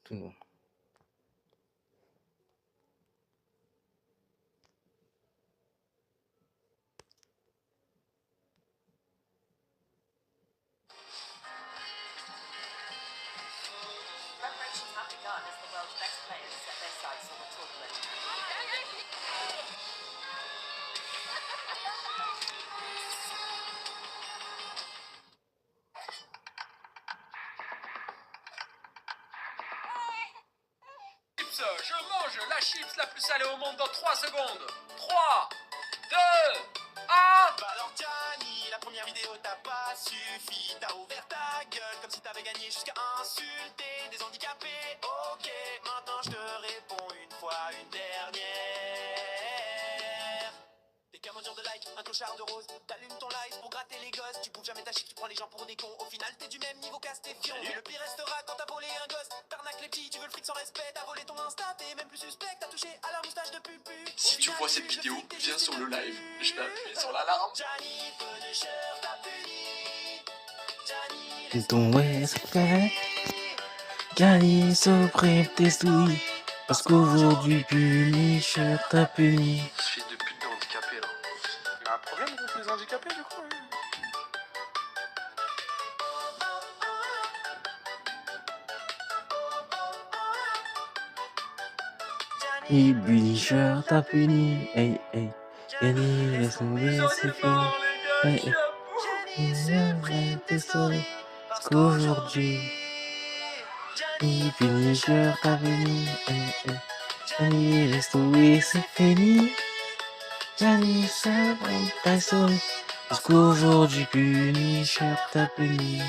Tout. Je mange la chips la plus salée au monde dans 3 secondes. 3, 2, 1. Bah alors Gianni, la première vidéo t'a pas suffi. T'as ouvert ta gueule comme si t'avais gagné jusqu'à insulter des handicapés. Ok, maintenant je te réponds une fois, une dernière. T'es qu'un mendiant de like, un clochard de rose. T'allumes ton live pour gratter les gosses. Tu bouffes jamais ta chic, tu prends les gens pour des cons. Au final t'es du même niveau qu'Astéfion. Et le pire restera quand t'as volé un gosse. T'arnaques les petits, tu veux le fric sans respect. T'as volé ton Insta, t'es même plus suspect. T'as touché à la moustache de pupu. Si tu vois cette vidéo, viens sur le live. Je vais appuyer sur l'alarme. Ton ouais, ça fait. Gianni s'opprime tes souilles. Parce qu'aujourd'hui, Punisher t'a puni. Ce fils de pute de handicapé là. Il a un problème contre les handicapés du coup. Et Punisher t'a puni. Hey, hey. Gianni, laisse tomber, c'est fini. Hey, hey. Gianni, t'es sauvé. Parce qu'aujourd'hui, Punisher t'a puni. Hey, hey. Gianni, laisse tomber, c'est fini. Gianni, ça va, t'as sauvé. Parce qu'aujourd'hui, Punisher t'a puni.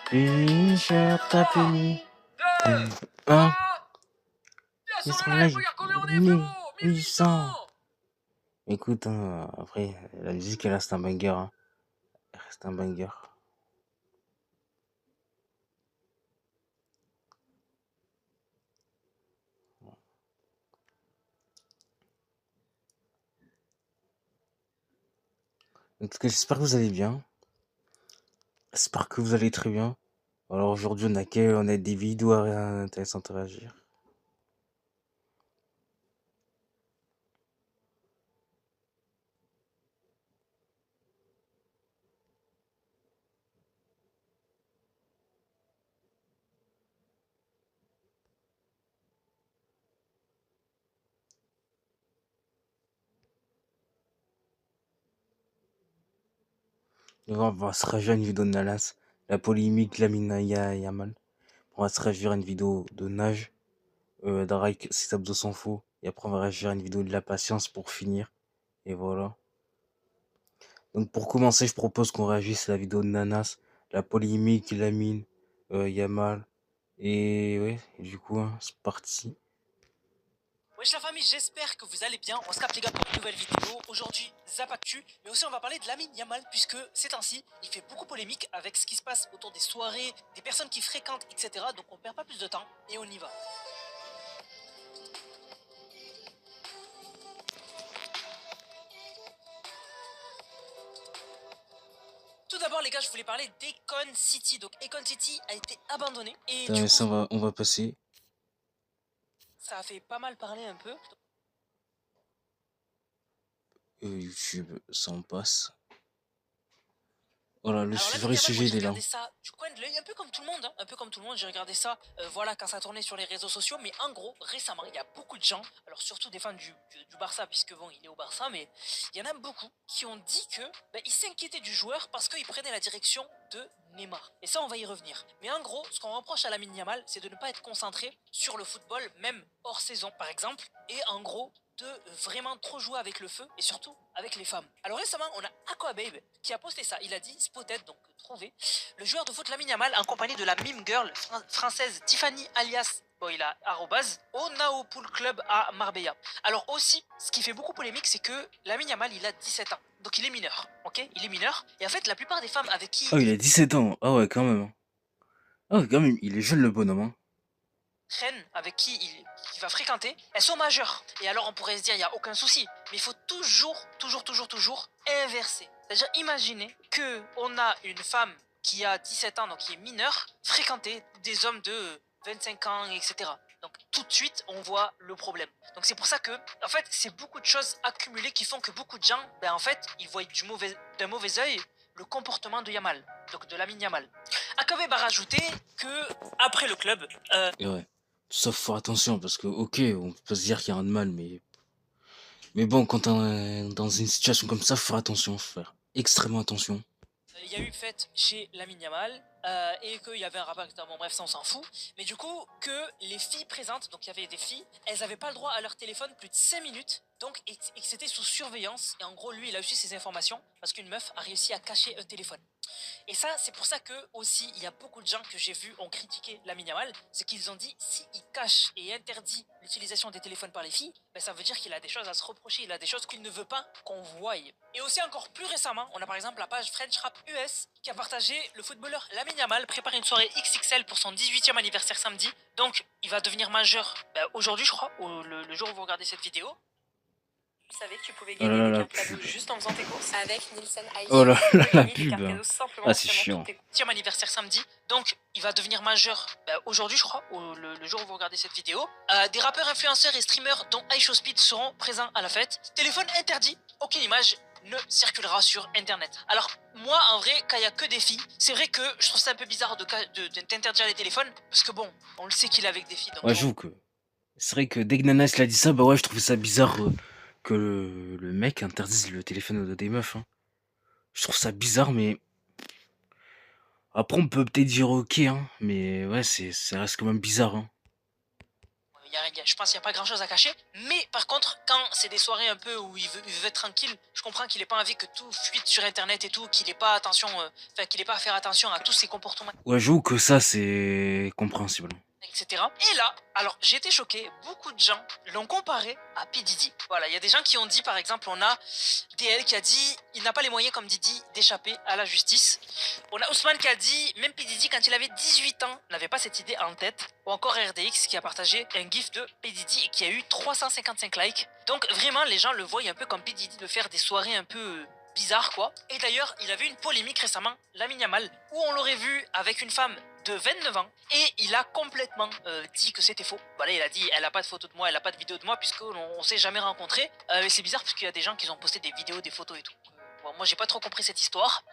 Punisher t'a puni. Hein? Viens sur le live, regarde combien on est frérot. 1800. Écoute, hein, après, la musique, elle reste un banger. Hein. Elle reste un banger. En tout cas, j'espère que vous allez bien. J'espère que vous allez très bien. Alors aujourd'hui, on a des vidéos intéressantes à réagir. On va se réagir à une vidéo de Nalas. La polémique Lamine Yamal. On va se réagir à une vidéo de Nage. D'Araik, si Abdo s'en fout. Et après, on va réagir à une vidéo de la patience pour finir. Et voilà. Donc pour commencer, je propose qu'on réagisse à la vidéo de Nanas, la polémique, Lamine, Yamal. Et ouais, du coup, hein, c'est parti. Wesh la famille, j'espère que vous allez bien. On se capte les gars pour une nouvelle vidéo. Aujourd'hui, Zapactu, mais aussi on va parler de Lamine Yamal puisque ces temps-ci, il fait beaucoup polémique avec ce qui se passe autour des soirées, des personnes qui fréquentent, etc. Donc on perd pas plus de temps et on y va. Tout d'abord les gars, je voulais parler d'Econ City. Donc Econ City a été abandonné et du coup, Ça, on va passer. ça a fait pas mal parler un peu. YouTube, ça en passe. Voilà, le Alors vrai Lamine Yamal, sujet, moi il j'ai est là. regardé ça du coin de l'œil, un peu comme tout le monde, hein, un peu comme tout le monde, j'ai regardé ça, voilà, quand ça tournait sur les réseaux sociaux, mais en gros, récemment, il y a beaucoup de gens, alors surtout des fans du Barça, puisque bon, il est au Barça, mais il y en a beaucoup qui ont dit que ils s'inquiétaient du joueur parce qu'il prenait la direction de Neymar. Et ça, on va y revenir. Mais en gros, ce qu'on reproche à Lamine Yamal, c'est de ne pas être concentré sur le football, même hors saison, par exemple, et en gros, de vraiment trop jouer avec le feu et surtout avec les femmes. Alors récemment, on a Aquababe qui a posté ça. Il a dit Spotted, donc trouvé, le joueur de foot Lamine Yamal en compagnie de la mime girl française Tiffany alias bon, il a arrobase au Naopool Club à Marbella. Alors aussi, ce qui fait beaucoup polémique, c'est que Lamine Yamal, il a 17 ans. Donc il est mineur, ok. Il est mineur. Et en fait, la plupart des femmes avec qui... Oh, il a 17 ans. Ah ouais, quand même. Ah ouais, quand même, il est jeune le bonhomme. Hein. reines avec qui il va fréquenter, elles sont majeures. Et alors on pourrait se dire, il n'y a aucun souci. Mais il faut toujours inverser. C'est-à-dire, imaginez qu'on a une femme qui a 17 ans, donc qui est mineure, fréquenter des hommes de 25 ans, etc. Donc tout de suite, on voit le problème. Donc c'est pour ça que, en fait, c'est beaucoup de choses accumulées qui font que beaucoup de gens, ben en fait, ils voient d'un mauvais œil le comportement de Yamal, donc de Lamine Yamal. Akabe va rajouter que après le club, Et ouais. Sauf faut faire attention parce que, ok, on peut se dire qu'il y a rien de mal, mais bon, quand t'es dans une situation comme ça, faut faire attention, faut faire extrêmement attention. il y a eu fête chez Lamine Yamal et qu'il y avait un rapport, etc. Bon bref, ça on s'en fout. Mais du coup, que les filles présentes, donc il y avait des filles, elles n'avaient pas le droit à leur téléphone plus de 5 minutes. Donc, et que c'était sous surveillance. Et en gros, lui, il a eu ces informations parce qu'une meuf a réussi à cacher un téléphone. Et ça, c'est pour ça que aussi, il y a beaucoup de gens que j'ai vus ont critiqué Lamine Yamal, c'est qu'ils ont dit, s'il cache et interdit l'utilisation des téléphones par les filles, ben ça veut dire qu'il a des choses à se reprocher, il a des choses qu'il ne veut pas qu'on voie. Et aussi encore plus récemment, on a par exemple la page French Rap US qui a partagé le footballeur Lamine Yamal préparer une soirée XXL pour son 18e anniversaire samedi. Donc, il va devenir majeur aujourd'hui, je crois, le jour où vous regardez cette vidéo. Tu savais que tu pouvais Oh là gagner là, des la cartes cadeaux pub. juste en faisant tes courses avec Nielsen Ice. Oh là là, la Des pub. cartes cadeaux simplement Ah, en c'est prenant chiant. toutes tes courses. 10e anniversaire samedi, donc il va devenir majeur aujourd'hui, je crois, le jour où vous regardez cette vidéo. Des rappeurs, influenceurs et streamers dont iShowSpeed seront présents à la fête. Téléphone interdit, aucune image ne circulera sur internet. Alors moi en vrai, quand il y a que des filles, c'est vrai que je trouve ça un peu bizarre d'interdire les téléphones, parce que bon, on le sait qu'il est avec des filles. Donc Ouais, bon. j'avoue que c'est vrai que dès que Nanas il a dit ça, bah ouais, je trouvais ça bizarre que le mec interdise le téléphone des meufs. Hein. Je trouve ça bizarre, mais après on peut peut-être dire ok, hein, mais ouais, ça reste quand même bizarre. Hein. Je pense qu'il n'y a pas grand chose à cacher. Mais par contre, quand c'est des soirées un peu où il veut être tranquille, je comprends qu'il n'ait pas envie que tout fuite sur internet et tout, qu'il n'ait pas attention, qu'il n'ait pas à faire attention à tous ses comportements, Ouais, j'avoue que ça c'est compréhensible. etc. Et là, alors j'ai été choqué, beaucoup de gens l'ont comparé à P. Diddy. Voilà, il y a des gens qui ont dit, par exemple, on a DL qui a dit il n'a pas les moyens comme Diddy d'échapper à la justice. On a Ousmane qui a dit même P. Diddy quand il avait 18 ans n'avait pas cette idée en tête. Ou encore RDX qui a partagé un gif de P. Diddy et qui a eu 355 likes. Donc vraiment les gens le voient un peu comme P. Diddy de faire des soirées un peu bizarres quoi. Et d'ailleurs il avait une polémique récemment, Lamine Yamal, où on l'aurait vu avec une femme de 29 ans et il a complètement dit que c'était faux. Voilà, il a dit elle a pas de photo de moi, elle a pas de vidéo de moi puisqu'on s'est jamais rencontrés. Et c'est bizarre parce qu'il y a des gens qui ont posté des vidéos, des photos et tout. Bon, moi j'ai pas trop compris cette histoire.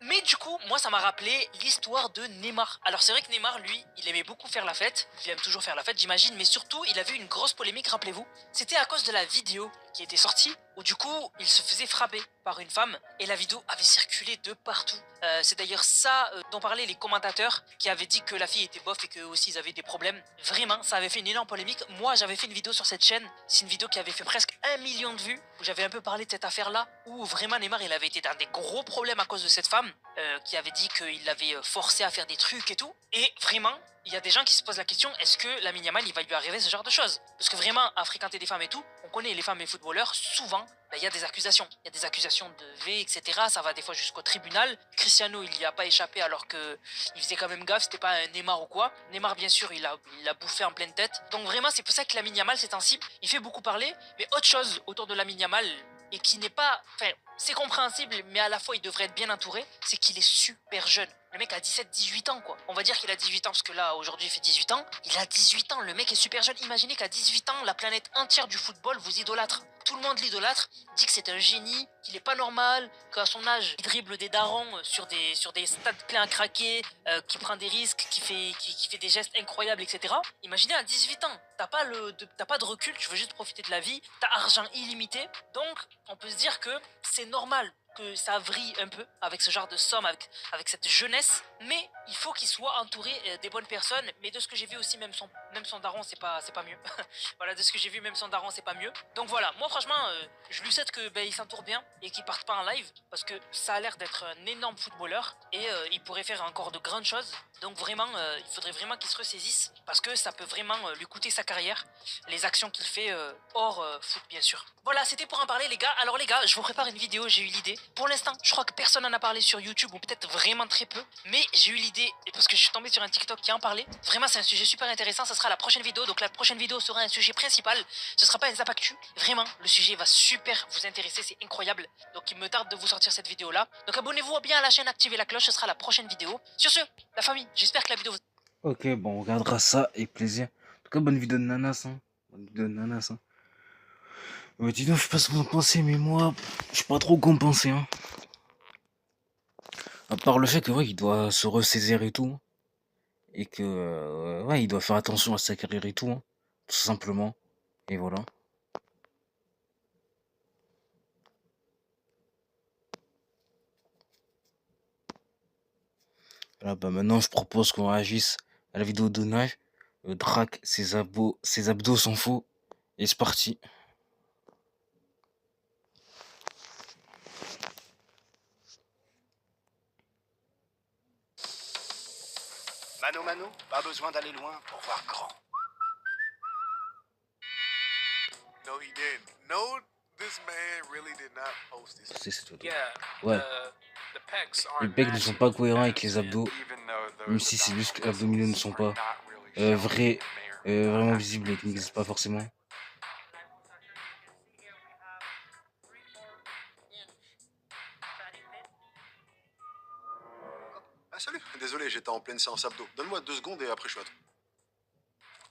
Mais du coup, moi ça m'a rappelé l'histoire de Neymar. Alors c'est vrai que Neymar, lui, il aimait beaucoup faire la fête. Il aime toujours faire la fête, j'imagine. Mais surtout, il avait une grosse polémique, rappelez-vous. C'était à cause de la vidéo qui était sortie, où du coup, il se faisait frapper par une femme. Et la vidéo avait circulé de partout. C'est d'ailleurs ça dont parlaient les commentateurs, qui avaient dit que la fille était bof et qu'eux aussi ils avaient des problèmes. Vraiment, ça avait fait une énorme polémique. Moi, j'avais fait une vidéo sur cette chaîne. C'est une vidéo qui avait fait presque 1 million de vues, où j'avais un peu parlé de cette affaire-là, où vraiment Neymar, il avait été dans des gros problèmes à cause de cette femme. Qui avait dit qu'il l'avait forcé à faire des trucs et tout. Et vraiment, il y a des gens qui se posent la question, est-ce que Lamine Yamal, il va lui arriver ce genre de choses? Parce que vraiment, à fréquenter des femmes et tout, on connaît les femmes et footballeurs, souvent, il y a des accusations. Il y a des accusations de V, etc. Ça va des fois jusqu'au tribunal. Cristiano, il n'y a pas échappé alors que il faisait quand même gaffe, c'était pas un Neymar ou quoi. Neymar, bien sûr, il a bouffé en pleine tête. Donc vraiment, c'est pour ça que Lamine Yamal, c'est un cible. Il fait beaucoup parler, mais autre chose autour de Lamine Yamal, et qui n'est pas... Enfin, c'est compréhensible, mais à la fois, il devrait être bien entouré, c'est qu'il est super jeune. Le mec a 17-18 ans, quoi. On va dire qu'il a 18 ans, parce que là, aujourd'hui, il fait 18 ans. Il a 18 ans, le mec est super jeune. Imaginez qu'à 18 ans, la planète entière du football vous idolâtre. Tout le monde l'idolâtre, dit que c'est un génie, qu'il est pas normal, qu'à son âge, il dribble des darons sur des stades pleins à craquer, qui prend des risques, qui fait des gestes incroyables, etc. Imaginez à 18 ans, t'as pas de recul, tu veux juste profiter de la vie, t'as argent illimité, donc on peut se dire que c'est normal que ça vrille un peu avec ce genre de somme, avec cette jeunesse, mais il faut qu'il soit entouré des bonnes personnes. Mais de ce que j'ai vu aussi, même son daron, c'est pas mieux. Voilà, de ce que j'ai vu, même son daron, c'est pas mieux. Donc voilà, moi franchement, je lui souhaite que il s'entoure bien et qu'il parte pas en live, parce que ça a l'air d'être un énorme footballeur et il pourrait faire encore de grandes choses. Donc vraiment, il faudrait vraiment qu'il se ressaisisse parce que ça peut vraiment lui coûter sa carrière, les actions qu'il fait hors foot bien sûr. Voilà, c'était pour en parler les gars. Alors les gars, je vous prépare une vidéo, j'ai eu l'idée. Pour l'instant, je crois que personne n'en a parlé sur YouTube ou peut-être vraiment très peu. Mais j'ai eu l'idée parce que je suis tombé sur un TikTok qui en parlait. Vraiment, c'est un sujet super intéressant. Ça sera la prochaine vidéo. Donc la prochaine vidéo sera un sujet principal. Ce sera pas un zap actu. Vraiment, le sujet va super vous intéresser. C'est incroyable. Donc il me tarde de vous sortir cette vidéo là. Donc abonnez-vous bien à la chaîne, activez la cloche. Ce sera la prochaine vidéo. Sur ce, la famille, j'espère que la vidéo vous... Ok, bon, on regardera ça avec plaisir. En tout cas, bonne vidéo de Nanas, hein. Bonne vidéo de Nanas, hein. Dis-donc, je sais pas ce que vous en pensez, mais moi, je suis pas trop compensé, hein. À part le fait que, ouais, il doit se ressaisir et tout. Et que, ouais, il doit faire attention à sa carrière et tout, hein. Tout simplement. Et voilà. Voilà, bah maintenant, je propose qu'on réagisse à la vidéo de Nage. Drac, ses abdos sont faux. Et c'est parti. Mano Mano, pas besoin d'aller loin pour voir grand. No, he didn't. No, this man really did not post this. C'est tout. Yeah. Ouais. The pecs Les aren't pecs ne sont pas matching cohérents avec abs, les abdos. and even though Même those si c'est juste que les abdominal abdominaux ne muscles sont are pas not really shown, vrais, they are vraiment not visibles et qui n'existent pas forcément. Ah salut, désolé, j'étais en pleine séance abdo. Donne-moi 2 secondes et après je suis à toi.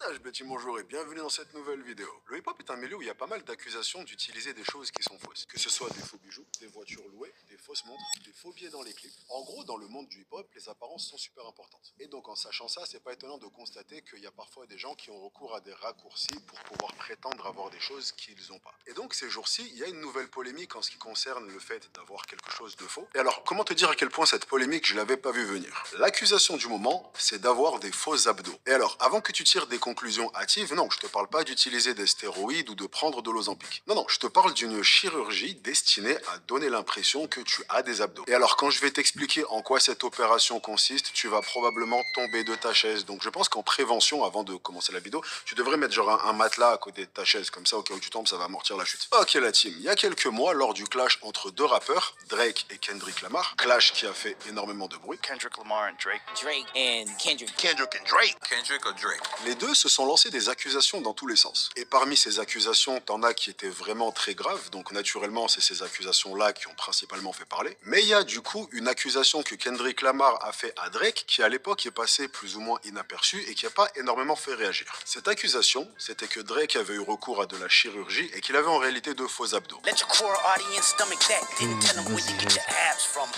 Ah, je Betty, bonjour et bienvenue dans cette nouvelle vidéo. Le hip-hop est un milieu où il y a pas mal d'accusations d'utiliser des choses qui sont fausses. Que ce soit des faux bijoux, des voitures louées, des fausses montres, des faux billets dans les clips. En gros, dans le monde du hip-hop, les apparences sont super importantes. Et donc en sachant ça, c'est pas étonnant de constater qu'il y a parfois des gens qui ont recours à des raccourcis pour pouvoir prétendre avoir des choses qu'ils n'ont pas. Et donc ces jours-ci, il y a une nouvelle polémique en ce qui concerne le fait d'avoir quelque chose de faux. Et alors, comment te dire à quel point cette polémique, je l'avais pas vu venir? L'accusation du moment, c'est d'avoir des faux abdos. Et alors, avant que tu tires des conclusion hâtive, non, je te parle pas d'utiliser des stéroïdes ou de prendre de l'Ozempic. Non, non, je te parle d'une chirurgie destinée à donner l'impression que tu as des abdos. Et alors, quand je vais t'expliquer en quoi cette opération consiste, tu vas probablement tomber de ta chaise. Donc, je pense qu'en prévention, avant de commencer la vidéo, tu devrais mettre genre un matelas à côté de ta chaise. Comme ça, au cas où tu tombes, ça va amortir la chute. Ok, la team. Il y a quelques mois, lors du clash entre 2 rappeurs, Drake et Kendrick Lamar, clash qui a fait énormément de bruit. Kendrick Lamar and Drake. Drake and Kendrick. Kendrick and Drake. Kendrick or Drake? Les deux se sont lancés des accusations dans tous les sens. Et parmi ces accusations, t'en as qui étaient vraiment très graves, donc naturellement, c'est ces accusations-là qui ont principalement fait parler. Mais il y a du coup une accusation que Kendrick Lamar a fait à Drake, qui à l'époque est passée plus ou moins inaperçue et qui n'a pas énormément fait réagir. Cette accusation, c'était que Drake avait eu recours à de la chirurgie et qu'il avait en réalité de faux abdos. Let your core audience stomach that. Didn't tell them where you get your abs from.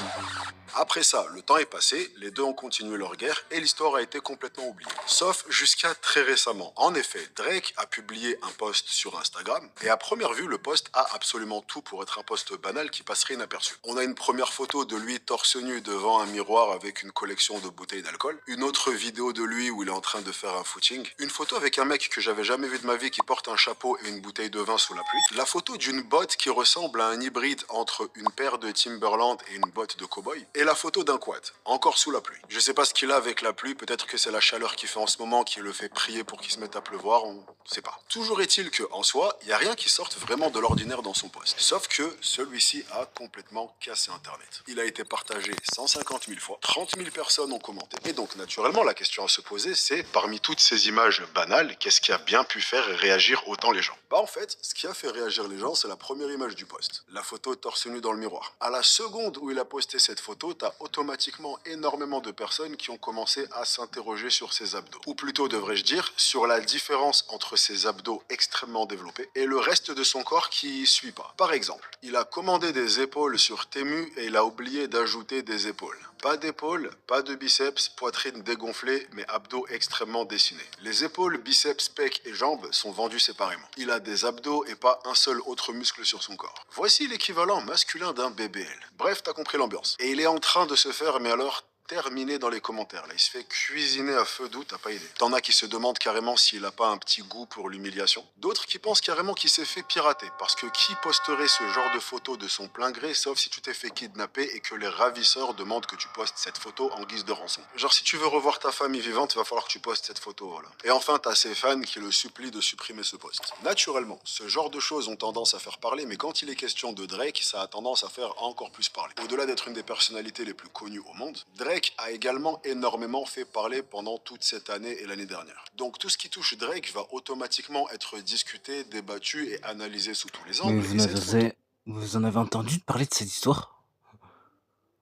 Après ça, le temps est passé, les deux ont continué leur guerre et l'histoire a été complètement oubliée. Sauf jusqu'à très récemment. En effet, Drake a publié un post sur Instagram et à première vue, le post a absolument tout pour être un post banal qui passerait inaperçu. On a une première photo de lui torse nu devant un miroir avec une collection de bouteilles d'alcool, une autre vidéo de lui où il est en train de faire un footing, une photo avec un mec que j'avais jamais vu de ma vie qui porte un chapeau et une bouteille de vin sous la pluie, la photo d'une botte qui ressemble à un hybride entre une paire de Timberland et une botte de cow-boy, et la photo d'un quad, encore sous la pluie. Je sais pas ce qu'il a avec la pluie, peut-être que c'est la chaleur qu'il fait en ce moment qui le fait prier pour qu'il se mette à pleuvoir, on sait pas. Toujours est-il que, en soi, il y a rien qui sorte vraiment de l'ordinaire dans son post. Sauf que celui-ci a complètement cassé Internet. Il a été partagé 150 000 fois, 30 000 personnes ont commenté. Et donc, naturellement, la question à se poser, c'est, parmi toutes ces images banales, qu'est-ce qui a bien pu faire réagir autant les gens? Bah en fait, ce qui a fait réagir les gens, c'est la première image du post. La photo torse nu dans le miroir. À la seconde où il a posté cette photo, t'as automatiquement énormément de personnes qui ont commencé à s'interroger sur ses abdos. Ou plutôt, devrais-je dire, sur la différence entre ses abdos extrêmement développés et le reste de son corps qui suit pas. Par exemple, il a commandé des épaules sur Temu et il a oublié d'ajouter des épaules. Pas d'épaules, pas de biceps, poitrine dégonflée, mais abdos extrêmement dessinés. Les épaules, biceps, pecs et jambes sont vendus séparément. Il a des abdos et pas un seul autre muscle sur son corps. Voici l'équivalent masculin d'un BBL. Bref, t'as compris l'ambiance. Et il est en train de se faire, mais alors terminé dans les commentaires. Là, il se fait cuisiner à feu doux, t'as pas idée. T'en as qui se demandent carrément s'il a pas un petit goût pour l'humiliation. D'autres qui pensent carrément qu'il s'est fait pirater. Parce que qui posterait ce genre de photo de son plein gré, sauf si tu t'es fait kidnapper et que les ravisseurs demandent que tu postes cette photo en guise de rançon. Genre, si tu veux revoir ta famille vivante, il va falloir que tu postes cette photo, voilà. Et enfin, t'as ses fans qui le supplient de supprimer ce post. Naturellement, ce genre de choses ont tendance à faire parler, mais quand il est question de Drake, ça a tendance à faire encore plus parler. Au-delà d'être une des personnalités les plus connues au monde, Drake a également énormément fait parler pendant toute cette année et l'année dernière. Donc tout ce qui touche Drake va automatiquement être discuté, débattu et analysé sous tous les Mais angles. Et cette photo vous en avez entendu parler de cette histoire?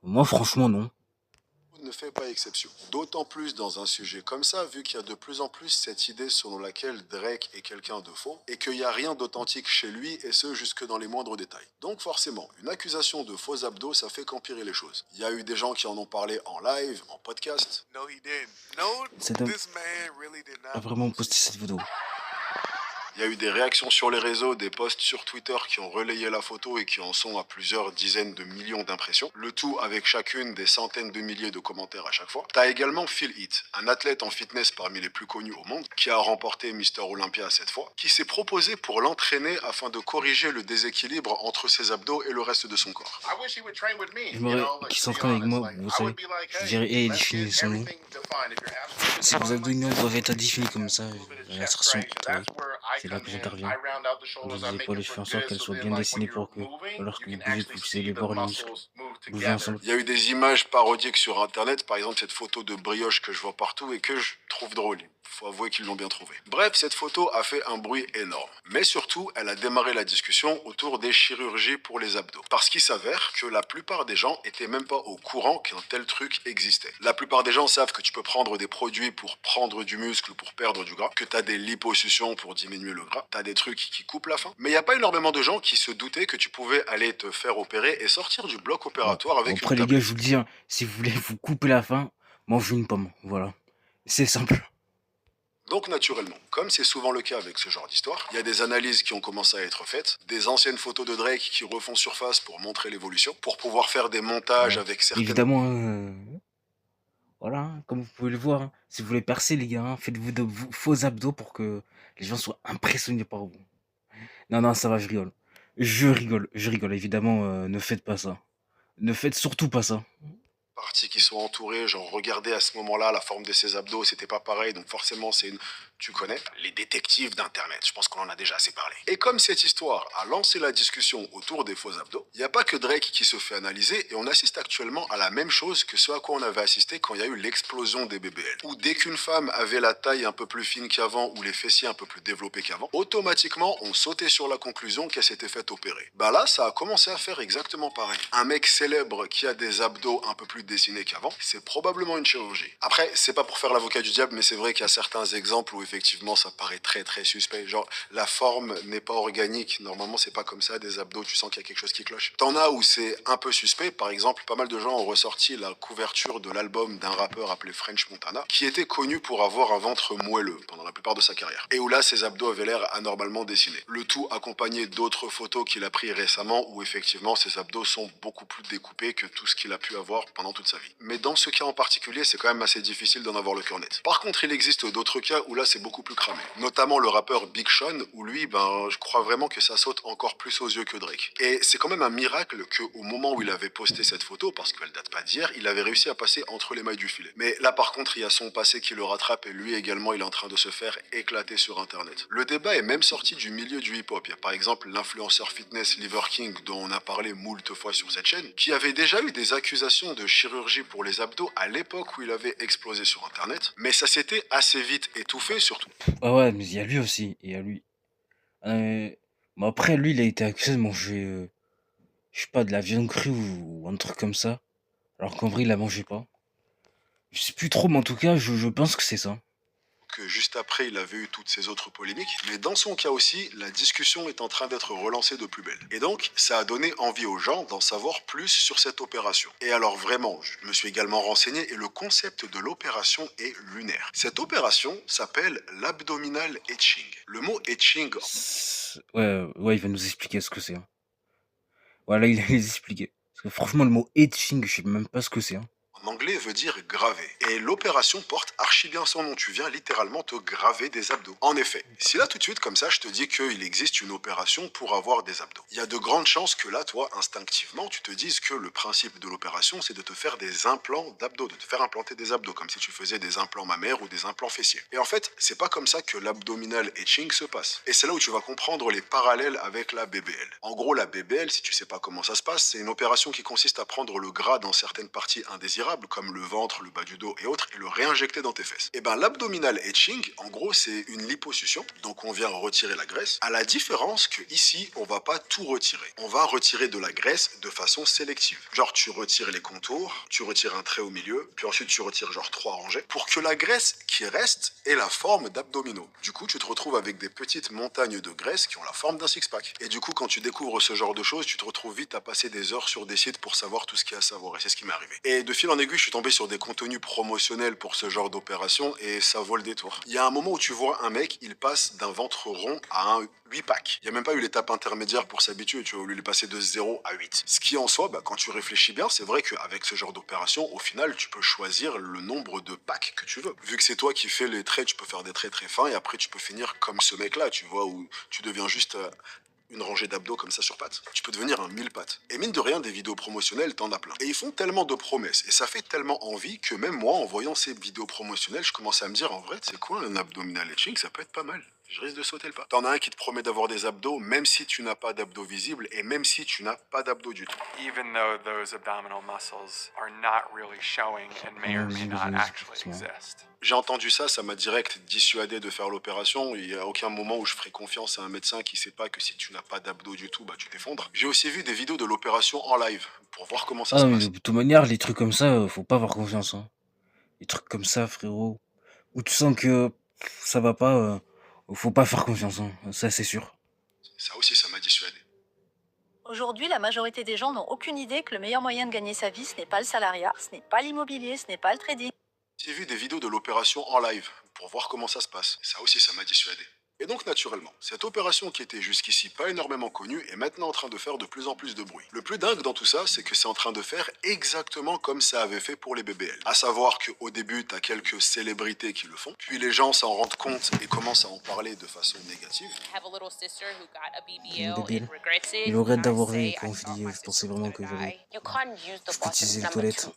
Moi, franchement, non. ne fait pas exception. D'autant plus dans un sujet comme ça, vu qu'il y a de plus en plus cette idée selon laquelle Drake est quelqu'un de faux et qu'il n'y a rien d'authentique chez lui, et ce jusque dans les moindres détails. Donc forcément, une accusation de faux abdos, ça fait qu'empirer les choses. Il y a eu des gens qui en ont parlé en live, en podcast. No, he didn't. No, Cet homme this man really did a not. vraiment posté cette vidéo. Il y a eu des réactions sur les réseaux, des posts sur Twitter qui ont relayé la photo et qui en sont à plusieurs dizaines de millions d'impressions. Le tout avec chacune des centaines de milliers de commentaires à chaque fois. T'as également Phil Heath, un athlète en fitness parmi les plus connus au monde, qui a remporté Mister Olympia cette fois, qui s'est proposé pour l'entraîner afin de corriger le déséquilibre entre ses abdos et le reste de son corps. I wish he would train with me. J'aimerais qu'il s'entraîne avec moi, vous savez. Je dirais, hey, définissons-nous. Si vos abdominaux doivent être définis comme ça, la insertion, c'est là que j'interviens. Les épaules, je fais en sorte qu'elles soient bien dessinées pour que, lorsque vous bougez, vous puissiez les voir les muscles bouger ensemble. Il y a eu des images parodiques sur internet, par exemple cette photo de brioche que je vois partout et que je trouve drôle. Faut avouer qu'ils l'ont bien trouvé. Bref, cette photo a fait un bruit énorme. Mais surtout, elle a démarré la discussion autour des chirurgies pour les abdos. Parce qu'il s'avère que la plupart des gens étaient même pas au courant qu'un tel truc existait. La plupart des gens savent que tu peux prendre des produits pour prendre du muscle, pour perdre du gras, que t'as des liposuctions pour diminuer le gras, t'as des trucs qui coupent la faim. Mais il n'y a pas énormément de gens qui se doutaient que tu pouvais aller te faire opérer et sortir du bloc opératoire avec Après, une les gars, tablette. je vous le dis, hein, si vous voulez vous couper la faim, mangez une pomme. Voilà. C'est simple. Donc naturellement, comme c'est souvent le cas avec ce genre d'histoire, il y a des analyses qui ont commencé à être faites, des anciennes photos de Drake qui refont surface pour montrer l'évolution, pour pouvoir faire des montages Ouais. avec certaines... Évidemment, voilà, hein, comme vous pouvez le voir, hein, si vous voulez percer, les gars, hein, faites-vous de faux abdos pour que les gens soient impressionnés par vous. Non, non, ça va, je rigole. Je rigole, évidemment, ne faites pas ça. Ne faites surtout pas ça. parties qui sont entourées, genre regardez à ce moment-là la forme de ses abdos, c'était pas pareil, donc forcément c'est une... Tu connais les détectives d'internet, je pense qu'on en a déjà assez parlé. Et comme cette histoire a lancé la discussion autour des faux abdos, il n'y a pas que Drake qui se fait analyser et on assiste actuellement à la même chose que ce à quoi on avait assisté quand il y a eu l'explosion des BBL. Où dès qu'une femme avait la taille un peu plus fine qu'avant ou les fessiers un peu plus développés qu'avant, automatiquement on sautait sur la conclusion qu'elle s'était fait opérer. Bah là, ça a commencé à faire exactement pareil. Un mec célèbre qui a des abdos un peu plus dessinés qu'avant, c'est probablement une chirurgie. Après, c'est pas pour faire l'avocat du diable, mais c'est vrai qu'il y a certains exemples où effectivement ça paraît très très suspect. Genre, la forme n'est pas organique. Normalement, c'est pas comme ça. Des abdos, tu sens qu'il y a quelque chose qui cloche. T'en as où c'est un peu suspect. Par exemple, pas mal de gens ont ressorti la couverture de l'album d'un rappeur appelé French Montana, qui était connu pour avoir un ventre moelleux pendant la plupart de sa carrière. Et où là, ses abdos avaient l'air anormalement dessinés. Le tout accompagné d'autres photos qu'il a prises récemment où effectivement ses abdos sont beaucoup plus découpés que tout ce qu'il a pu avoir pendant toute sa vie. Mais dans ce cas en particulier, c'est quand même assez difficile d'en avoir le cœur net. Par contre, il existe d'autres cas où là, c'est beaucoup plus cramé. Notamment le rappeur Big Sean, où lui, je crois vraiment que ça saute encore plus aux yeux que Drake. Et c'est quand même un miracle qu'au moment où il avait posté cette photo, parce qu'elle date pas d'hier, il avait réussi à passer entre les mailles du filet. Mais là, par contre, il y a son passé qui le rattrape et lui également, il est en train de se faire éclater sur Internet. Le débat est même sorti du milieu du hip-hop. Il y a par exemple l'influenceur fitness Liver King, dont on a parlé moult fois sur cette chaîne, qui avait déjà eu des accusations de chirurgie pour les abdos à l'époque où il avait explosé sur Internet. Mais ça s'était assez vite étouffé, surtout. Ah ouais, mais il y a lui aussi. Il y a lui. Mais après, lui, il a été accusé de manger, je sais pas, de la viande crue ou un truc comme ça. Alors qu'en vrai, il la mangeait pas. Je sais plus trop, mais en tout cas, je pense que c'est ça. Que juste après, il avait eu toutes ces autres polémiques. Mais dans son cas aussi, la discussion est en train d'être relancée de plus belle. Et donc, ça a donné envie aux gens d'en savoir plus sur cette opération. Et alors vraiment, je me suis également renseigné et le concept de l'opération est lunaire. Cette opération s'appelle l'abdominal etching. Le mot etching... Ouais, il va nous expliquer ce que c'est. Hein. Voilà, il va nous expliquer. Parce que franchement, le mot etching, je sais même pas ce que c'est. Hein. en anglais veut dire graver. Et l'opération porte archi bien son nom, tu viens littéralement te graver des abdos. En effet, si là tout de suite comme ça je te dis qu'il existe une opération pour avoir des abdos, il y a de grandes chances que là toi instinctivement tu te dises que le principe de l'opération c'est de te faire des implants d'abdos, de te faire implanter des abdos comme si tu faisais des implants mammaires ou des implants fessiers. Et en fait c'est pas comme ça que l'abdominal etching se passe. Et c'est là où tu vas comprendre les parallèles avec la BBL. En gros la BBL, si tu sais pas comment ça se passe, c'est une opération qui consiste à prendre le gras dans certaines parties indésirables comme le ventre, le bas du dos et autres et le réinjecter dans tes fesses. Et ben l'abdominal etching, en gros c'est une liposuction, donc on vient retirer la graisse, à la différence que ici on va pas tout retirer. On va retirer de la graisse de façon sélective. Genre tu retires les contours, tu retires un trait au milieu, puis ensuite tu retires genre 3 rangées pour que la graisse qui reste ait la forme d'abdominaux. Du coup tu te retrouves avec des petites montagnes de graisse qui ont la forme d'un six-pack. Et du coup quand tu découvres ce genre de choses, tu te retrouves vite à passer des heures sur des sites pour savoir tout ce qu'il y a à savoir. Et c'est ce qui m'est arrivé. Et de fil en aiguille, je suis tombé sur des contenus promotionnels pour ce genre d'opération et ça vaut le détour. Il y a un moment où tu vois un mec, il passe d'un ventre rond à un 8-pack. Il n'y a même pas eu l'étape intermédiaire pour s'habituer, tu vois, au lieu de passer de 0 à 8. Ce qui en soi, quand tu réfléchis bien, c'est vrai qu'avec ce genre d'opération, au final, tu peux choisir le nombre de packs que tu veux. Vu que c'est toi qui fais les traits, tu peux faire des traits très fins et après tu peux finir comme ce mec-là, tu vois, où tu deviens juste une rangée d'abdos comme ça sur pattes, tu peux devenir un 1000 pattes. Et mine de rien, des vidéos promotionnelles, t'en as plein. Et ils font tellement de promesses, et ça fait tellement envie que même moi, en voyant ces vidéos promotionnelles, je commençais à me dire, en vrai, c'est quoi un abdominal etching, ça peut être pas mal. Je risque de sauter le pas. T'en as un qui te promet d'avoir des abdos, même si tu n'as pas d'abdos visibles, et même si tu n'as pas d'abdos du tout. Even though those abdominal muscles are not really showing and may or may not actually exist. J'ai entendu ça, ça m'a direct dissuadé de faire l'opération. Il n'y a aucun moment où je ferai confiance à un médecin qui sait pas que si tu n'as pas d'abdos du tout, tu t'effondres. J'ai aussi vu des vidéos de l'opération en live pour voir comment ça Ah se non, mais passe. de toute manière, les trucs comme ça, faut pas avoir confiance, hein. Les trucs comme ça, frérot, où tu sens que ça va pas, faut pas faire confiance, hein. Ça, c'est sûr. Ça aussi, ça m'a dissuadé. Aujourd'hui, la majorité des gens n'ont aucune idée que le meilleur moyen de gagner sa vie, ce n'est pas le salariat, ce n'est pas l'immobilier, ce n'est pas le trading. J'ai vu des vidéos de l'opération en live pour voir comment ça se passe. Ça aussi, ça m'a dissuadé. Et donc, naturellement, cette opération qui était jusqu'ici pas énormément connue est maintenant en train de faire de plus en plus de bruit. Le plus dingue dans tout ça, c'est que c'est en train de faire exactement comme ça avait fait pour les BBL. À savoir qu'au début, t'as quelques célébrités qui le font, puis les gens s'en rendent compte et commencent à en parler de façon négative. BBL. Il regrette d'avoir vu quand je pensais vraiment que je peux utiliser les toilettes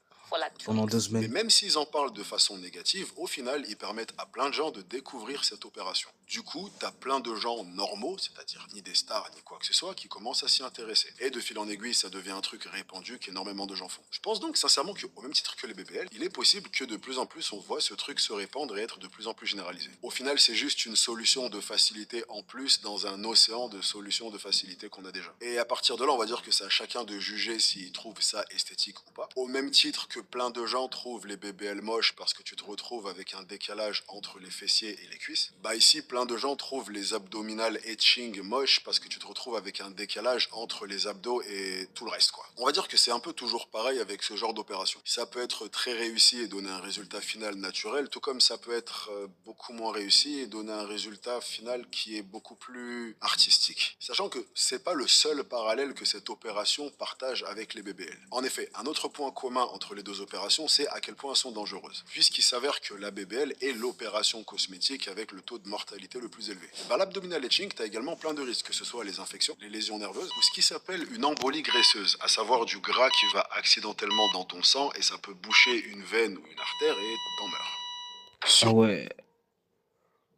pendant 2 Mais semaines. même s'ils en parlent de façon négative, au final, ils permettent à plein de gens de découvrir cette opération. Du coup, t'as plein de gens normaux, c'est-à-dire ni des stars ni quoi que ce soit, qui commencent à s'y intéresser. Et de fil en aiguille, ça devient un truc répandu qu'énormément de gens font. Je pense donc sincèrement qu'au même titre que les BBL, il est possible que de plus en plus on voit ce truc se répandre et être de plus en plus généralisé. Au final, c'est juste une solution de facilité en plus dans un océan de solutions de facilité qu'on a déjà. Et à partir de là, on va dire que c'est à chacun de juger s'il trouve ça esthétique ou pas. Au même titre que plein de gens trouvent les BBL moches parce que tu te retrouves avec un décalage entre les fessiers et les cuisses, ici, plein de gens trouvent les abdominal etching moches parce que tu te retrouves avec un décalage entre les abdos et tout le reste, quoi. On va dire que c'est un peu toujours pareil avec ce genre d'opération. Ça peut être très réussi et donner un résultat final naturel, tout comme ça peut être beaucoup moins réussi et donner un résultat final qui est beaucoup plus artistique. Sachant que c'est pas le seul parallèle que cette opération partage avec les BBL. En effet, un autre point commun entre les deux opérations, c'est à quel point elles sont dangereuses. Puisqu'il s'avère que la BBL est l'opération cosmétique avec le taux de mortalité le plus élevé. L'abdominal etching, t'as également plein de risques, que ce soit les infections, les lésions nerveuses ou ce qui s'appelle une embolie graisseuse, à savoir du gras qui va accidentellement dans ton sang et ça peut boucher une veine ou une artère et t'en meurs. Ah ouais.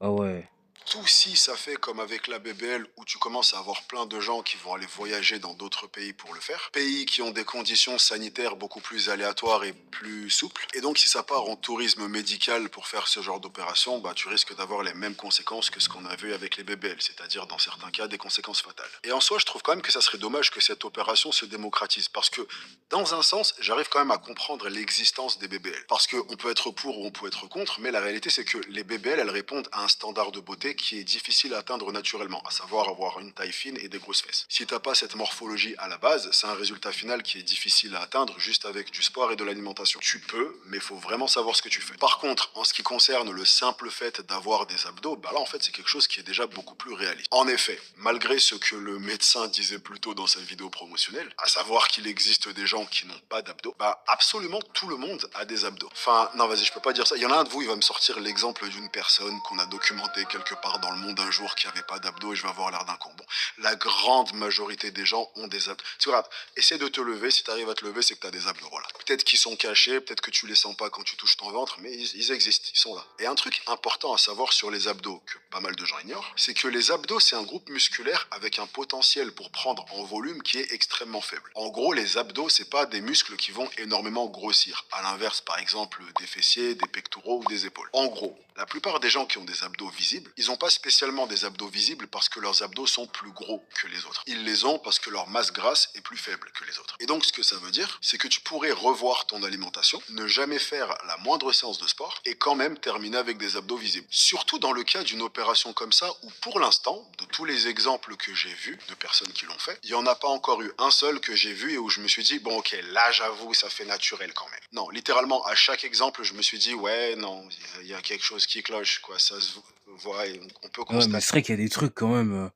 Ah ouais. Tout si ça fait comme avec la BBL où tu commences à avoir plein de gens qui vont aller voyager dans d'autres pays pour le faire. Pays qui ont des conditions sanitaires beaucoup plus aléatoires et plus souples. Et donc si ça part en tourisme médical pour faire ce genre d'opération, tu risques d'avoir les mêmes conséquences que ce qu'on a vu avec les BBL, c'est-à-dire dans certains cas des conséquences fatales. Et en soi, je trouve quand même que ça serait dommage que cette opération se démocratise parce que dans un sens, j'arrive quand même à comprendre l'existence des BBL. Parce qu'on peut être pour ou on peut être contre, mais la réalité c'est que les BBL, elles répondent à un standard de beauté physique qui est difficile à atteindre naturellement, à savoir avoir une taille fine et des grosses fesses. Si t'as pas cette morphologie à la base, c'est un résultat final qui est difficile à atteindre juste avec du sport et de l'alimentation. Tu peux, mais il faut vraiment savoir ce que tu fais. Par contre, en ce qui concerne le simple fait d'avoir des abdos, bah là en fait c'est quelque chose qui est déjà beaucoup plus réaliste. En effet, malgré ce que le médecin disait plus tôt dans sa vidéo promotionnelle, à savoir qu'il existe des gens qui n'ont pas d'abdos, bah absolument tout le monde a des abdos. Enfin, non vas-y, je peux pas dire ça. Il y en a un de vous, il va me sortir l'exemple d'une personne qu'on a documentée quelque part dans le monde un jour qui avait pas d'abdos et je vais avoir l'air d'un con. Bon, la grande majorité des gens ont des abdos. Tu vois, essaie de te lever, si tu arrives à te lever, c'est que tu as des abdos, voilà. Peut-être qu'ils sont cachés, peut-être que tu les sens pas quand tu touches ton ventre, mais ils existent, ils sont là. Et un truc important à savoir sur les abdos, que pas mal de gens ignorent, c'est que les abdos, c'est un groupe musculaire avec un potentiel pour prendre en volume qui est extrêmement faible. En gros, les abdos, c'est pas des muscles qui vont énormément grossir. À l'inverse, par exemple, des fessiers, des pectoraux ou des épaules. En gros, la plupart des gens qui ont des abdos visibles, ils n'ont pas spécialement des abdos visibles parce que leurs abdos sont plus gros que les autres. Ils les ont parce que leur masse grasse est plus faible que les autres. Et donc, ce que ça veut dire, c'est que tu pourrais revoir ton alimentation, ne jamais faire la moindre séance de sport et quand même terminer avec des abdos visibles. Surtout dans le cas d'une opération comme ça où, pour l'instant, de tous les exemples que j'ai vus de personnes qui l'ont fait, il n'y en a pas encore eu un seul que j'ai vu et où je me suis dit, bon ok, là j'avoue, ça fait naturel quand même. Non, littéralement, à chaque exemple, je me suis dit, ouais, non, il y a quelque chose qui cloche, quoi, ça se voit et on peut Ouais, mais constater. c'est vrai qu'il y a des trucs quand même.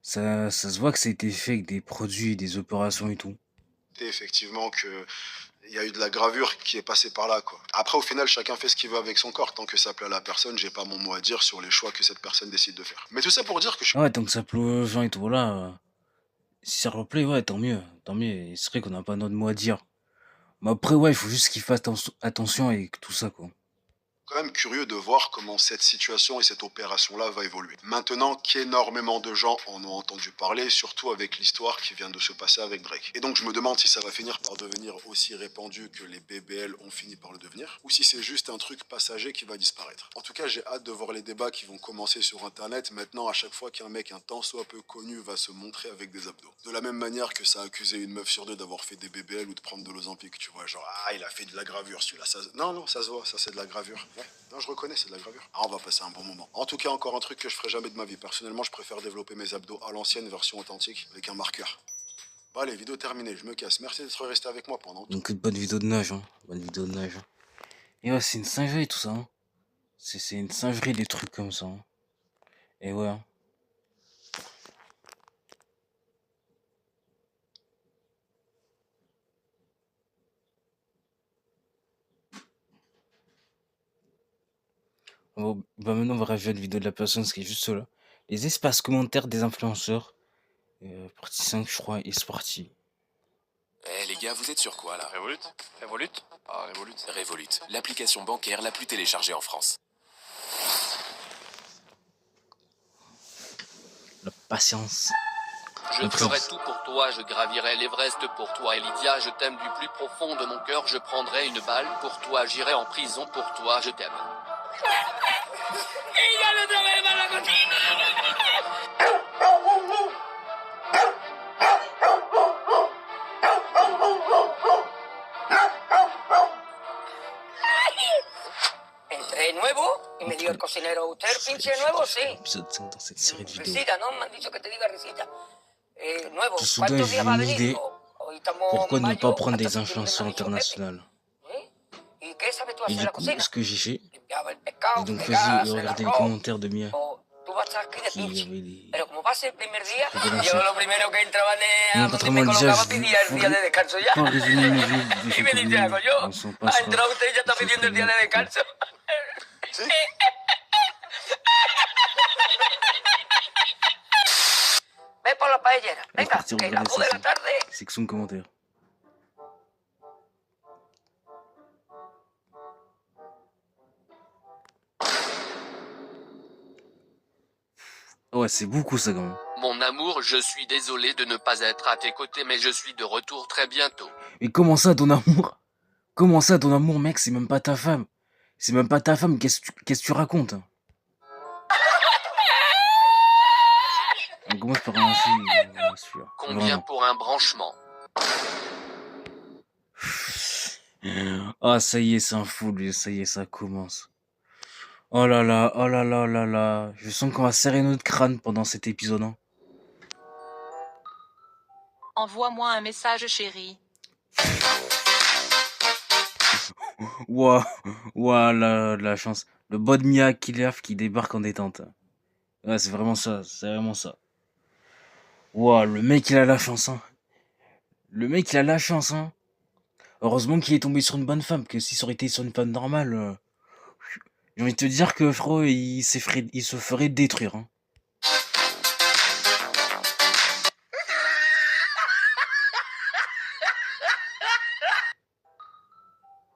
Ça se voit que ça a été fait avec des produits, des opérations et tout. Effectivement que il y a eu de la gravure qui est passée par là, quoi. Après, au final, chacun fait ce qu'il veut avec son corps. Tant que ça plaît à la personne, j'ai pas mon mot à dire sur les choix que cette personne décide de faire. Mais tout ça pour dire que je suis Ah ouais, tant que ça plaît aux gens et tout, voilà. Si ça leur plaît, ouais, tant mieux. Tant mieux. Et c'est vrai qu'on n'a pas notre mot à dire. Mais après, ouais, il faut juste qu'ils fassent attention avec tout ça, quoi. quand même curieux de voir comment cette situation et cette opération-là va évoluer. Maintenant qu'énormément de gens en ont entendu parler, surtout avec l'histoire qui vient de se passer avec Drake. Et donc je me demande si ça va finir par devenir aussi répandu que les BBL ont fini par le devenir, ou si c'est juste un truc passager qui va disparaître. En tout cas, j'ai hâte de voir les débats qui vont commencer sur Internet maintenant à chaque fois qu'un mec un tant soit peu connu va se montrer avec des abdos. De la même manière que ça a accusé une meuf sur deux d'avoir fait des BBL ou de prendre de l'Ozempic, tu vois, genre ah il a fait de la gravure celui-là. Ça... Non, ça se voit, ça c'est de la gravure. Ouais. Non, je reconnais, c'est de la gravure. Ah, on va passer un bon moment. En tout cas, encore un truc que je ferai jamais de ma vie. Personnellement, je préfère développer mes abdos à l'ancienne version authentique avec un marqueur. Bon, allez, vidéo terminée, je me casse. Merci d'être resté avec moi pendant tout. Donc, bonne vidéo de nage, hein. Bonne vidéo de nage. Et ouais, c'est une singerie tout ça, hein. C'est une singerie des trucs comme ça, hein. Et ouais, hein. Bah maintenant, on va regarder une vidéo de la personne qui est juste là. Les espaces commentaires des influenceurs. Partie 5, je crois, et c'est parti. Eh les gars, vous êtes sur quoi là? Revolut. Revolut. Ah, Revolut. Revolut, l'application bancaire la plus téléchargée en France. La patience. Je ferai tout pour toi, je gravirai l'Everest pour toi. Et Lydia, je t'aime du plus profond de mon cœur, je prendrai une balle pour toi, j'irai en prison pour toi, je t'aime. Entré nuevo y me dijo el cocinero, ¿usted es el pinche nuevo? Sí. Épisode 5 dans cette série de vidéos. Risita, ¿no? Me han dicho que te diga risita. Nuevo, Tout soudain, ¿cuántos j'ai días va a une venir? idée. Hoy estamos Pourquoi en ne mayo, pas prendre hasta des septiembre influenceurs me ha dicho Pepe. internationaux? ¿Y qué sabes tú Et hacer en du la coup, cocina? ce que j'ai fait, Limpiaba el pescado, j'ai donc fregar, choisi de hacer el regarder les arroz. commentaires de Mia O tú vas a estar aquí de qui pinche. avait des... Pero como va a ser el primer día, Révélations. yo lo primero que entraba a Non, donde contrairement me à colocaba l'usage, pedía el día de descanso ya. faut pas résumer ma vie de Y ce me dice algo yo. on s'en Ha passera. entrado usted y ya está C'est pidiendo el día de très bien. descanso. Ve por la paellera. Allez, Venga, partir que a regarder las 2 de ça. la tarde. Section de commentaires. Ouais, c'est beaucoup ça quand même. Mon amour, je suis désolé de ne pas être à tes côtés, mais je suis de retour très bientôt. Mais comment ça ton amour? Comment ça ton amour, mec? C'est même pas ta femme. C'est même pas ta femme, qu'est-ce que tu racontes? On commence par un celui-là. Combien Vraiment. pour un branchement? Ah, ça y est, c'est un fou, lui. Ça y est, ça commence. Oh là là, oh là là, oh là là. Je sens qu'on va serrer notre crâne pendant cet épisode, hein. Envoie-moi un message, chérie. Ouah, ouah, la chance. Le bod Mia Kiliaf qui débarque en détente. Ouais, c'est vraiment ça, c'est vraiment ça. Ouah, le mec, il a la chance, hein. Le mec, il a la chance, hein. Heureusement qu'il est tombé sur une bonne femme, que si ça aurait été sur une femme normale, j'ai envie de te dire que, frérot, il se ferait détruire, hein.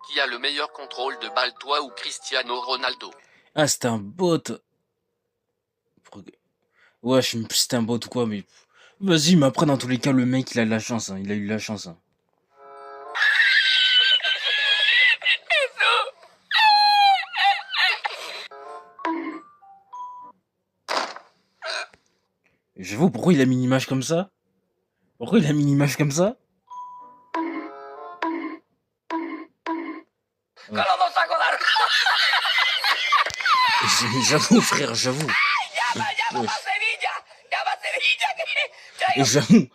Qui a le meilleur contrôle de balle, toi ou Cristiano Ronaldo? Ah, c'était un bot. Ouais, je sais même plus si c'était un bot ou quoi, mais vas-y, mais après, dans tous les cas, le mec, il a de la chance, hein. Il a eu de la chance, hein. J'avoue, pourquoi il a mis une image comme ça? Pourquoi il a mis une image comme ça? Ouais. J'avoue, frère, j'avoue. Ouais. Et j'avoue.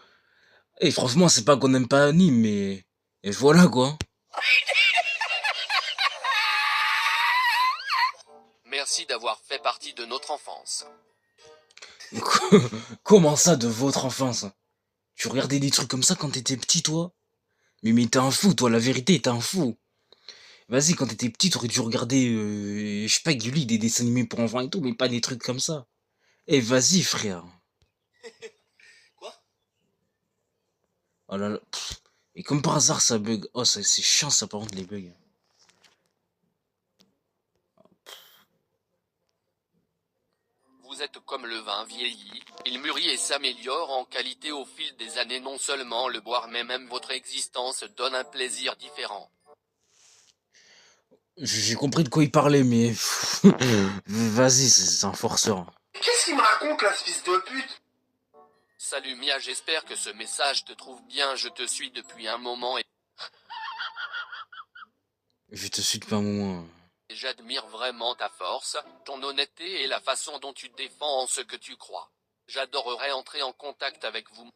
Et franchement, c'est pas qu'on aime pas Nîmes, mais. Et voilà quoi. Merci d'avoir fait partie de notre enfance. Comment ça, de votre enfance? Tu regardais des trucs comme ça quand t'étais petit, toi? Mais t'es un fou, toi, la vérité, t'es un fou. Vas-y, quand t'étais petit, t'aurais dû regarder, je sais pas, Gulli, des dessins animés pour enfants et tout, mais pas des trucs comme ça. Eh, vas-y, frère. Quoi? Oh là là. Et comme par hasard, ça bug. Oh, c'est chiant, ça, par contre, les bugs. Vous êtes comme le vin vieilli, il mûrit et s'améliore en qualité au fil des années. Non seulement le boire, mais même votre existence donne un plaisir différent. J'ai compris de quoi il parlait, mais. Vas-y, c'est un forceur. Qu'est-ce qu'il me raconte là, ce fils de pute? Salut Mia, j'espère que ce message te trouve bien. Je te suis depuis un moment et Je te suis depuis un moment. j'admire vraiment ta force, ton honnêteté et la façon dont tu défends ce que tu crois. J'adorerais entrer en contact avec vous.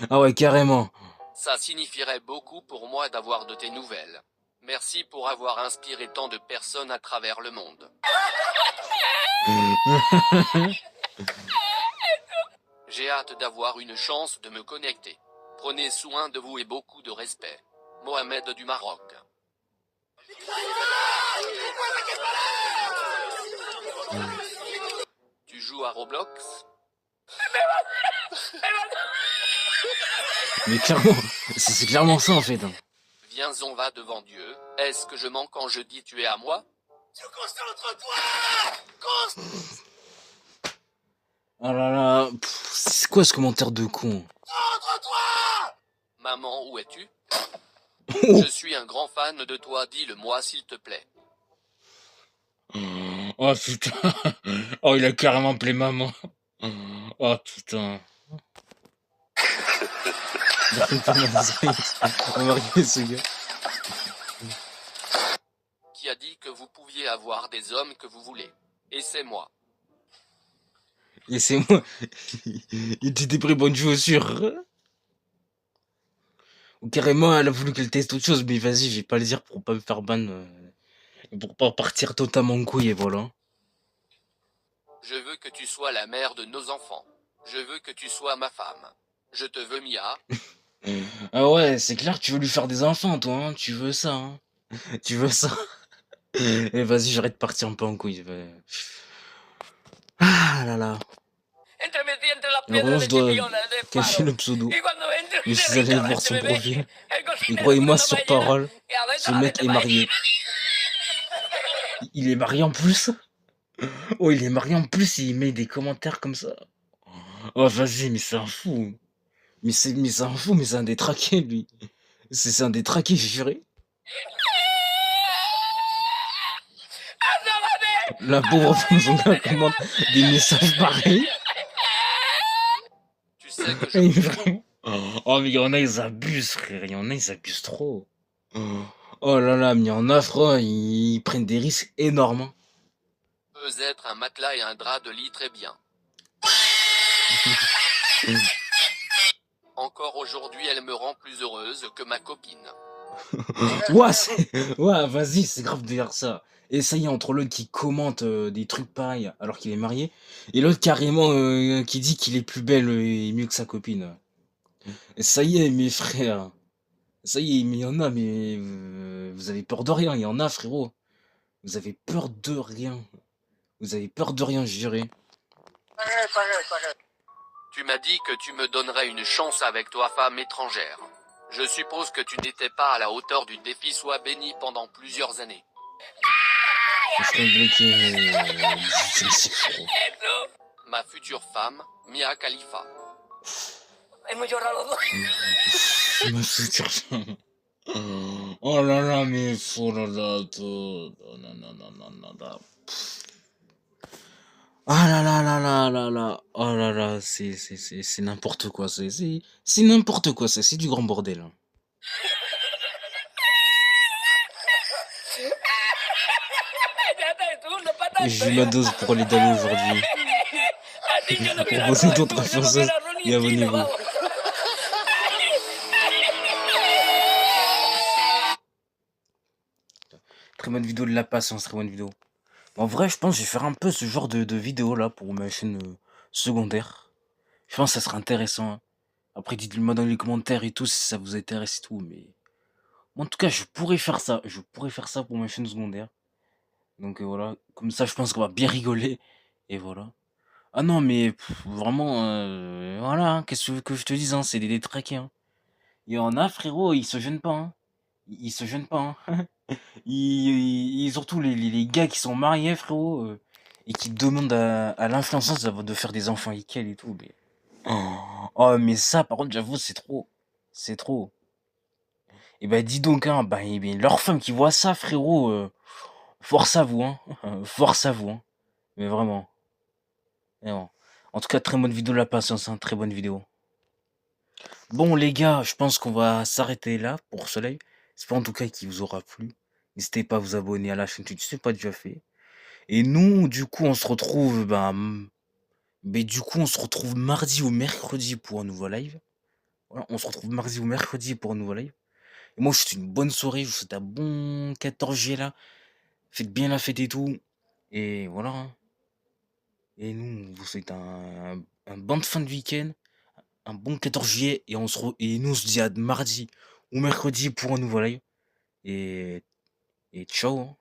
Ah ouais, carrément. Ça signifierait beaucoup pour moi d'avoir de tes nouvelles. Merci pour avoir inspiré tant de personnes à travers le monde. J'ai hâte d'avoir une chance de me connecter. Prenez soin de vous et beaucoup de respect. Mohamed du Maroc. Tu joues à Roblox? Mais clairement, c'est clairement ça en fait. Viens, on va devant Dieu. Est-ce que je mens quand je dis tu es à moi? Concentre-toi! Oh là là, c'est quoi ce commentaire de con? Concentre-toi! Maman, où es-tu? Oh, Je suis un grand fan de toi, dis-le-moi s'il te plaît. oh putain. Oh, il a carrément appelé maman. Oh putain. On va rigoler, ce gars. Qui a dit que vous pouviez avoir des hommes que vous voulez? Et c'est moi. Et c'est moi. Il t'était pris bonne chaussure. Ou carrément, elle a voulu qu'elle teste autre chose, mais vas-y, je vais pas le dire pour pas me faire ban. Pour pas partir totalement en couille, et voilà. Je veux que tu sois la mère de nos enfants. Je veux que tu sois ma femme. Je te veux, Mia. Ah ouais, c'est clair que tu veux lui faire des enfants, toi, hein. Tu veux ça, hein. Tu veux ça. Et vas-y, j'arrête de partir un peu en couille. Ah là là. Normalement, je dois cacher le pseudo. Mais si vous allez voir son profil, et croyez-moi sur parole, ce mec est marié. Il est marié en plus. Oh, il est marié en plus, il met des commentaires comme ça. Oh, vas-y, mais c'est un fou. Mais c'est un fou, mais c'est un détraqué, lui. C'est un détraqué, juré. La pauvre femme, son gars commande des messages pareils. Tu sais que Et vraiment- Oh, mais il y en a, ils abusent, frère. Il y en a, ils abusent trop. Oh là là, mais en affreux, ils prennent des risques énormes, hein. Peut être un matelas et un drap de lit très bien. Encore aujourd'hui, elle me rend plus heureuse que ma copine. Ouais, ouais, vas-y, c'est grave de dire ça. Et ça y est, entre l'autre qui commente des trucs pareils alors qu'il est marié, et l'autre carrément qui dit qu'il est plus belle et mieux que sa copine. Et ça y est, mes frères. Ça y est, mais il y en a, mais vous avez peur de rien. Il y en a, frérot. Vous avez peur de rien. Vous avez peur de rien, je dirais. Tu m'as dit que tu me donnerais une chance avec ta femme étrangère. Je suppose que tu n'étais pas à la hauteur du défi, sois béni pendant plusieurs années. Je serais bloqué 18e siècle, frérot. Ma future femme, Mia Khalifa. Hemos llorado los dos. Ma future femme. Oh là là, mais oh là là, tout. Oh là là là là là là. Ah là là là là là là. Oh là là, c'est n'importe quoi. C'est n'importe quoi, c'est du grand bordel, hein. J'ai eu ma dose pour les dames aujourd'hui. Proposez d'autres influenceuses et abonnez-vous. Très bonne vidéo de la patience, très bonne vidéo. En vrai, je pense que je vais faire un peu ce genre de vidéo là pour ma chaîne secondaire. Je pense que ça sera intéressant, hein. Après, dites-le-moi dans les commentaires et tout si ça vous intéresse et tout. Mais en tout cas, je pourrais faire ça. Je pourrais faire ça pour ma chaîne secondaire. Donc voilà. Comme ça, je pense qu'on va bien rigoler. Et voilà. Ah non, mais vraiment, voilà, hein, qu'est-ce que tu veux que je te dise, hein, c'est des détraqués, hein. Il y en a, frérot, ils se gênent pas, hein. Ils se gênent pas, hein. Surtout les gars qui sont mariés, frérot, et qui demandent à l'influenceuse de faire des enfants avec elle et tout. Mais... Oh, mais ça, par contre, j'avoue, c'est trop. C'est trop. Et bah, dis donc, hein, bah, leur femme qui voit ça, frérot, force à vous, hein. Force à vous, hein. Mais vraiment. Vraiment. En tout cas, très bonne vidéo, la patience, hein, très bonne vidéo. Bon, les gars, je pense qu'on va s'arrêter là pour ce live. J'espère en tout cas qu'il vous aura plu. N'hésitez pas à vous abonner à la chaîne si ce n'est pas déjà fait. Et nous, du coup, on se retrouve, mais du coup, on se retrouve mardi ou mercredi pour un nouveau live. Voilà, on se retrouve mardi ou mercredi pour un nouveau live. Et moi, je vous souhaite une bonne soirée, je vous souhaite un bon 14 juillet là. Faites bien la fête et tout. Et voilà, hein. Et nous, on vous souhaite un bon fin de week-end, un bon 14 juillet. Et, et nous, on se dit à mardi ou mercredi pour un nouveau live. Et ciao, hein.